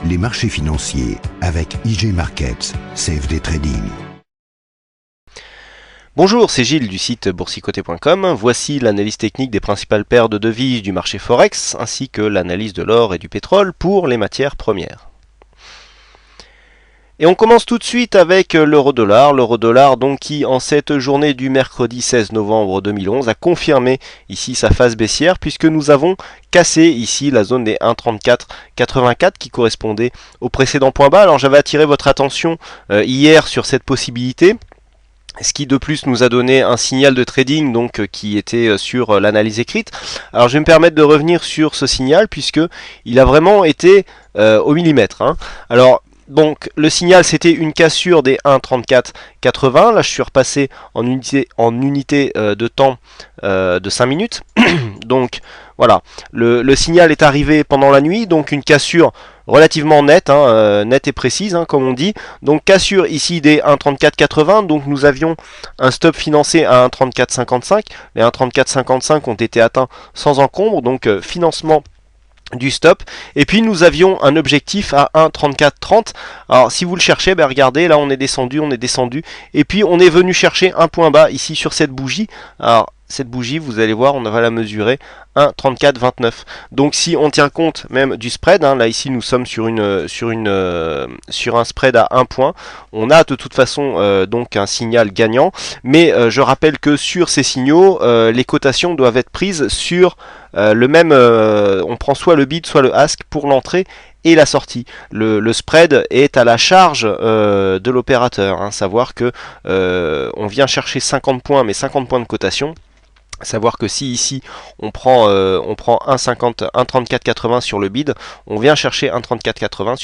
les marchés financiers avec IG Markets, CFD Trading. Bonjour, c'est Gilles du site boursicoté.com. Voici l'analyse technique des principales paires de devises du marché Forex, ainsi que l'analyse de l'or et du pétrole pour les matières premières. Et on commence tout de suite avec l'euro-dollar. L'euro-dollar donc qui en cette journée du mercredi 16 novembre 2011 a confirmé ici sa phase baissière puisque nous avons cassé ici la zone des 1,3484 qui correspondait au précédent point bas. Alors j'avais attiré votre attention hier sur cette possibilité. Ce qui de plus nous a donné un signal de trading donc qui était sur l'analyse écrite. Alors je vais me permettre de revenir sur ce signal puisque il a vraiment été au millimètre. Alors donc le signal c'était une cassure des 1,3480. Là je suis repassé en unité de temps de 5 minutes. Donc voilà, le signal est arrivé pendant la nuit, donc une cassure relativement nette, nette et précise comme on dit. Donc cassure ici des 1,3480, donc nous avions un stop financé à 1,3455. Les 1,3455 ont été atteints sans encombre, donc financement du stop, et puis nous avions un objectif à 1,3430. Alors si vous le cherchez, regardez, là on est descendu, et puis on est venu chercher un point bas ici sur cette bougie. Alors cette bougie, vous allez voir, on va la mesurer, 1,3429. Donc si on tient compte même du spread, là ici nous sommes sur un spread à 1 point, on a de toute façon donc un signal gagnant, mais je rappelle que sur ces signaux, les cotations doivent être prises sur le même, on prend soit le bid soit le ask pour l'entrée et la sortie. Le spread est à la charge de l'opérateur, savoir que on vient chercher 50 points, mais 50 points de cotation. Savoir que si ici on prend 1,3480 sur le bid, on vient chercher 1,3480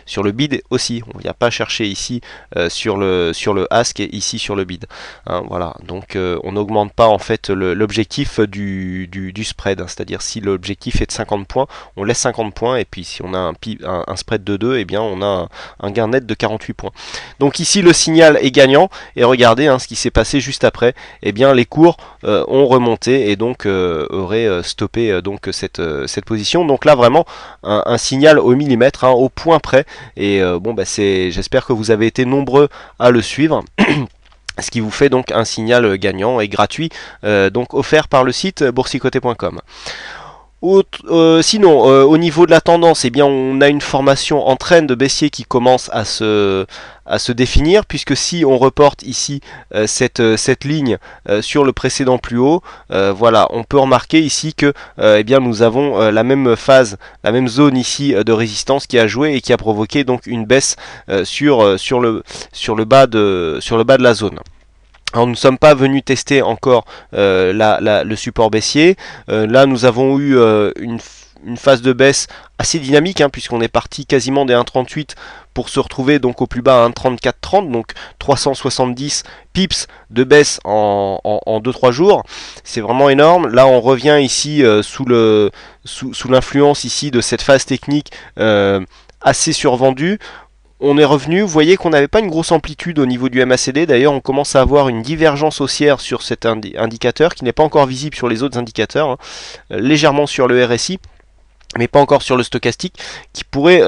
sur le bid aussi. On vient pas chercher ici sur le ask et ici sur le bid. Voilà, donc on n'augmente pas en fait l'objectif du spread. C'est-à-dire si l'objectif est de 50 points, on laisse 50 points et puis si on a un spread de 2, eh bien on a un gain net de 48 points. Donc ici le signal est gagnant et regardez ce qui s'est passé juste après. Eh bien les cours ont remonté et donc aurait stoppé donc cette position. Donc là vraiment un signal au millimètre, au point près. Et j'espère que vous avez été nombreux à le suivre. Ce qui vous fait donc un signal gagnant et gratuit, donc offert par le site boursicoté.com. Sinon, au niveau de la tendance, eh bien, on a une formation en traîne de baissier qui commence à se définir, puisque si on reporte ici cette ligne sur le précédent plus haut, voilà, on peut remarquer ici que eh bien, nous avons la même phase, la même zone ici de résistance qui a joué et qui a provoqué donc une baisse sur le bas de la zone. Alors nous ne sommes pas venus tester encore le support baissier. Là nous avons eu une phase de baisse assez dynamique, puisqu'on est parti quasiment des 1,38 pour se retrouver donc au plus bas à 1,3430, donc 370 pips de baisse en 2-3 jours. C'est vraiment énorme. Là on revient ici sous l'influence ici de cette phase technique assez survendue. On est revenu, vous voyez qu'on n'avait pas une grosse amplitude au niveau du MACD, d'ailleurs on commence à avoir une divergence haussière sur cet indicateur qui n'est pas encore visible sur les autres indicateurs, légèrement sur le RSI, mais pas encore sur le stochastique, qui pourrait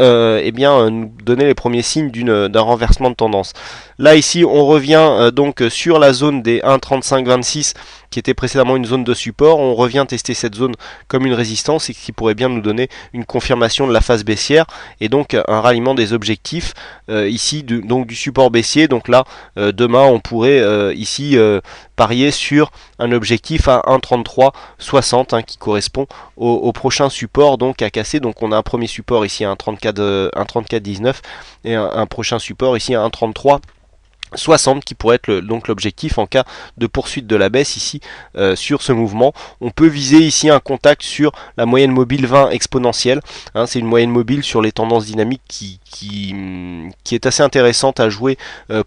nous donner les premiers signes d'un renversement de tendance. Là ici on revient donc sur la zone des 1,3526 qui était précédemment une zone de support. On revient tester cette zone comme une résistance et qui pourrait bien nous donner une confirmation de la phase baissière et donc un ralliement des objectifs ici donc du support baissier. Donc là demain on pourrait ici parier sur un objectif à 1,3360 qui correspond au prochain support donc à casser. Donc on a un premier support ici à 1,3419 et un prochain support ici à 1,3360 qui pourrait être donc l'objectif en cas de poursuite de la baisse ici sur ce mouvement. On peut viser ici un contact sur la moyenne mobile 20 exponentielle. C'est une moyenne mobile sur les tendances dynamiques qui est assez intéressante à jouer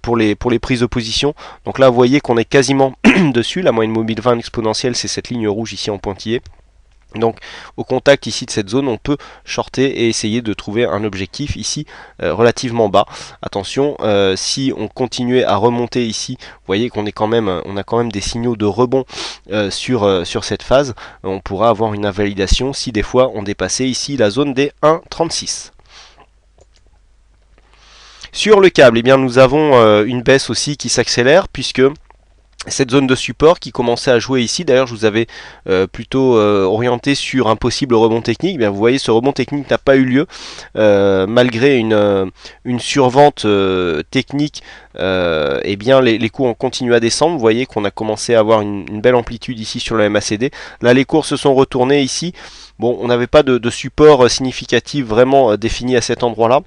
pour les prises de position. Donc là vous voyez qu'on est quasiment dessus. La moyenne mobile 20 exponentielle, c'est cette ligne rouge ici en pointillé. Donc au contact ici de cette zone, on peut shorter et essayer de trouver un objectif ici relativement bas. Attention, si on continuait à remonter ici, vous voyez qu'on est on a quand même des signaux de rebond sur cette phase. On pourra avoir une invalidation si des fois on dépassait ici la zone des 1,36. Sur le câble, eh bien, nous avons une baisse aussi qui s'accélère puisque cette zone de support qui commençait à jouer ici, d'ailleurs je vous avais plutôt orienté sur un possible rebond technique. Eh bien, vous voyez, ce rebond technique n'a pas eu lieu malgré une survente technique. Eh bien les cours ont continué à descendre. Vous voyez qu'on a commencé à avoir une belle amplitude ici sur le MACD. Là les cours se sont retournés ici. Bon, on n'avait pas de support significatif vraiment défini à cet endroit là.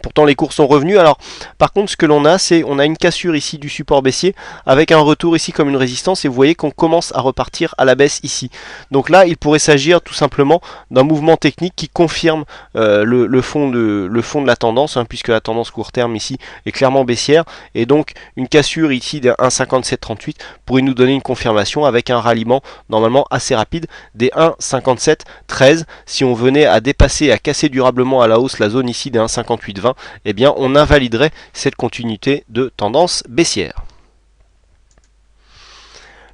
Pourtant les cours sont revenus. Alors par contre ce que l'on a, c'est on a une cassure ici du support baissier avec un retour ici comme une résistance, et vous voyez qu'on commence à repartir à la baisse ici. Donc là il pourrait s'agir tout simplement d'un mouvement technique qui confirme le fond de la tendance, hein, puisque la tendance court terme ici est clairement baissière, et donc une cassure ici de 1,5738 pourrait nous donner une confirmation avec un ralliement normalement assez rapide des 1,5713. Si on venait à dépasser, à casser durablement à la hausse la zone ici des 1,5820, eh bien on invaliderait cette continuité de tendance baissière.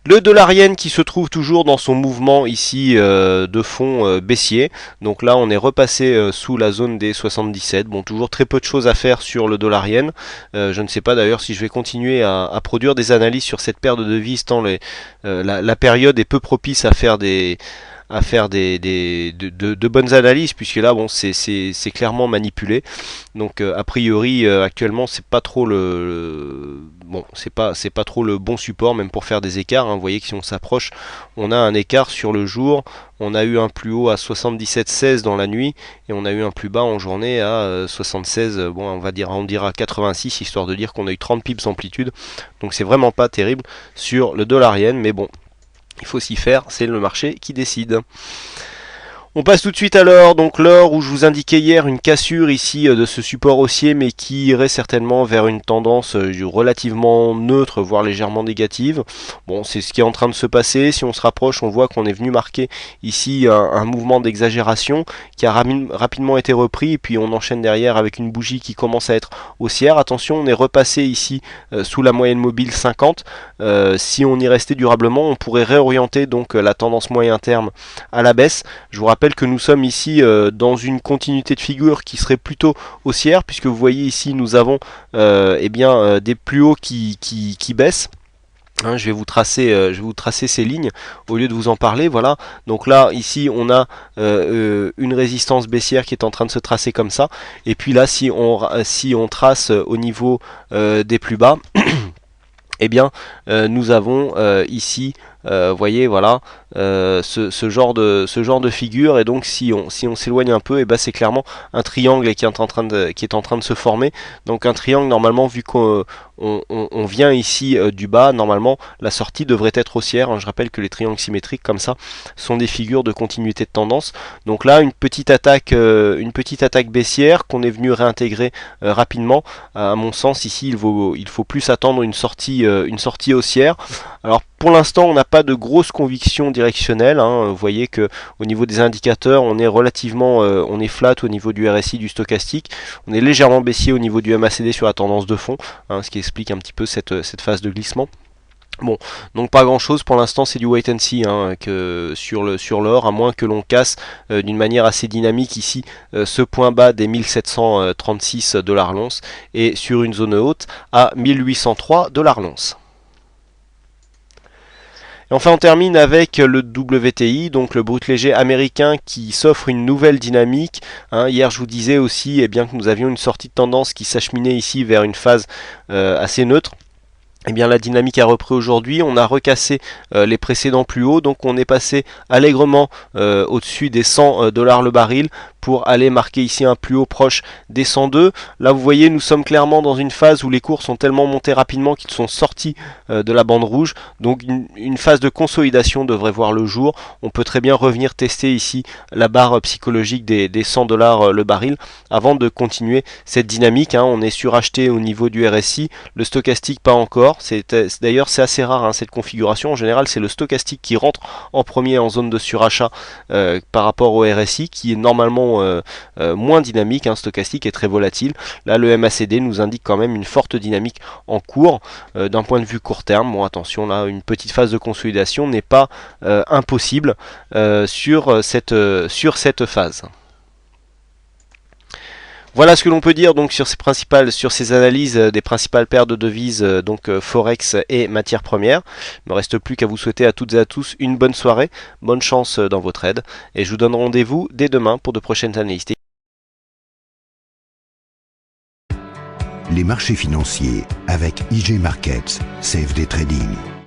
Le dollar yen qui se trouve toujours dans son mouvement ici de fond baissier. Donc là on est repassé sous la zone des 77. Bon, toujours très peu de choses à faire sur le dollar yen. Je ne sais pas d'ailleurs si je vais continuer à produire des analyses sur cette paire de devises, tant la période est peu propice à faire de bonnes analyses, puisque là bon c'est clairement manipulé. Donc a priori actuellement c'est pas trop c'est pas trop le bon support même pour faire des écarts, hein. Vous voyez que si on s'approche, on a un écart sur le jour. On a eu un plus haut à 77,16 dans la nuit, et on a eu un plus bas en journée à 76, bon on dira 86, histoire de dire qu'on a eu 30 pips d'amplitude. Donc c'est vraiment pas terrible sur le dollar yen, mais bon, il faut s'y faire, c'est le marché qui décide. On passe tout de suite à l'or, donc l'or où je vous indiquais hier une cassure ici de ce support haussier, mais qui irait certainement vers une tendance relativement neutre, voire légèrement négative. Bon, c'est ce qui est en train de se passer. Si on se rapproche, on voit qu'on est venu marquer ici un mouvement d'exagération qui a rapidement été repris, et puis on enchaîne derrière avec une bougie qui commence à être haussière. Attention, on est repassé ici sous la moyenne mobile 50. Si on y restait durablement, on pourrait réorienter donc la tendance moyen terme à la baisse. Je vous rappelle que nous sommes ici dans une continuité de figure qui serait plutôt haussière, puisque vous voyez ici nous avons des plus hauts qui baissent. Hein, je vais vous tracer ces lignes au lieu de vous en parler. Voilà. Donc là ici on a une résistance baissière qui est en train de se tracer comme ça. Et puis là si on trace au niveau des plus bas, eh bien nous avons ici voyez, voilà, ce genre de figure. Et donc si on s'éloigne un peu, et c'est clairement un triangle qui est en train de se former. Donc un triangle, normalement, vu qu'on vient ici du bas, normalement la sortie devrait être haussière, hein. Je rappelle que les triangles symétriques comme ça sont des figures de continuité de tendance. Donc là une petite attaque baissière qu'on est venu réintégrer rapidement. À mon sens ici il faut plus attendre une sortie haussière. Alors pour l'instant on n'a pas de grosses convictions directionnelles, hein. Vous voyez que au niveau des indicateurs on est relativement on est flat au niveau du RSI, du stochastique. On est légèrement baissier au niveau du MACD sur la tendance de fond, hein, ce qui explique un petit peu cette phase de glissement. Bon, donc pas grand chose pour l'instant, c'est du wait and see, hein, que sur l'or, à moins que l'on casse d'une manière assez dynamique ici ce point bas des 1736 $ l'once, et sur une zone haute à 1803 $ l'once. Et enfin on termine avec le WTI, donc le brut léger américain, qui s'offre une nouvelle dynamique, hein. Hier je vous disais aussi que nous avions une sortie de tendance qui s'acheminait ici vers une phase assez neutre. Eh bien la dynamique a repris aujourd'hui, on a recassé les précédents plus hauts, donc on est passé allègrement au-dessus des 100 $ le baril, pour aller marquer ici un plus haut proche des 102. Là vous voyez nous sommes clairement dans une phase où les cours sont tellement montés rapidement qu'ils sont sortis de la bande rouge, donc une phase de consolidation devrait voir le jour. On peut très bien revenir tester ici la barre psychologique des 100 $ le baril avant de continuer cette dynamique, hein. On est suracheté au niveau du RSI, le stochastique pas encore. D'ailleurs c'est assez rare, hein, cette configuration. En général c'est le stochastique qui rentre en premier en zone de surachat par rapport au RSI, qui est normalement moins dynamique, hein. Stochastique est très volatile. Là le MACD nous indique quand même une forte dynamique en cours d'un point de vue court terme. Bon attention, là une petite phase de consolidation n'est pas impossible sur cette phase. Voilà ce que l'on peut dire donc sur ces analyses des principales paires de devises, donc Forex et matières premières. Il ne me reste plus qu'à vous souhaiter à toutes et à tous une bonne soirée, bonne chance dans vos trades, et je vous donne rendez-vous dès demain pour de prochaines analyses. Les marchés financiers avec IG Markets, CFD Trading.